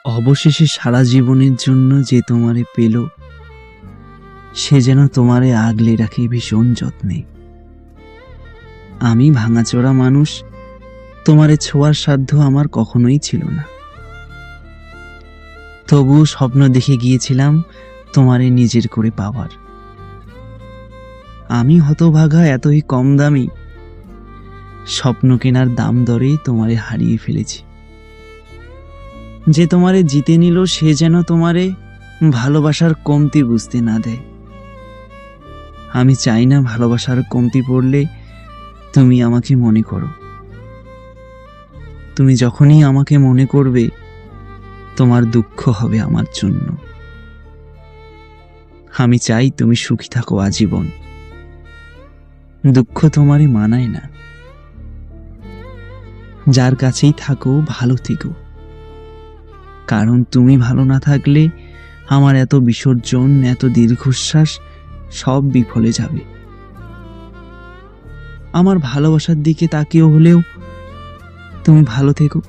অবশেষে সারা জীবনের জন্য যে তোমারে পেল, সে যেন তোমারে আগলে রাখে ভীষণ যত্নে। আমি ভাঙাচোরা মানুষ, তোমারে ছোঁয়ার সাধ্য আমার কখনোই ছিল না। তবুও স্বপ্ন দেখে গিয়েছিলাম তোমারে নিজের করে পাওয়ার। আমি হতভাগা, এতই কম দামি, স্বপ্ন কেনার দাম দরে তোমারে হারিয়ে ফেলেছি। যে তোমারে জিতে নিল, সে যেন তোমারে ভালোবাসার কমতি বুঝতে না দেয়। আমি চাই না ভালোবাসার কমতি পড়লে তুমি আমাকে মনে করো। তুমি যখনই আমাকে মনে করবে, তোমার দুঃখ হবে আমার জন্য। আমি চাই তুমি সুখী থাকো আজীবন। দুঃখ তোমারে মানায় না। যার কাছেই থাকো ভালো থেকো, কারণ তুমি ভালো না থাকলে আমার এত বিসর্জন, এত দীর্ঘশ্বাস সব বিফলে যাবে। আমার ভালোবাসার দিকে তাকিয়ে হলেও তুমি ভালো থেকো।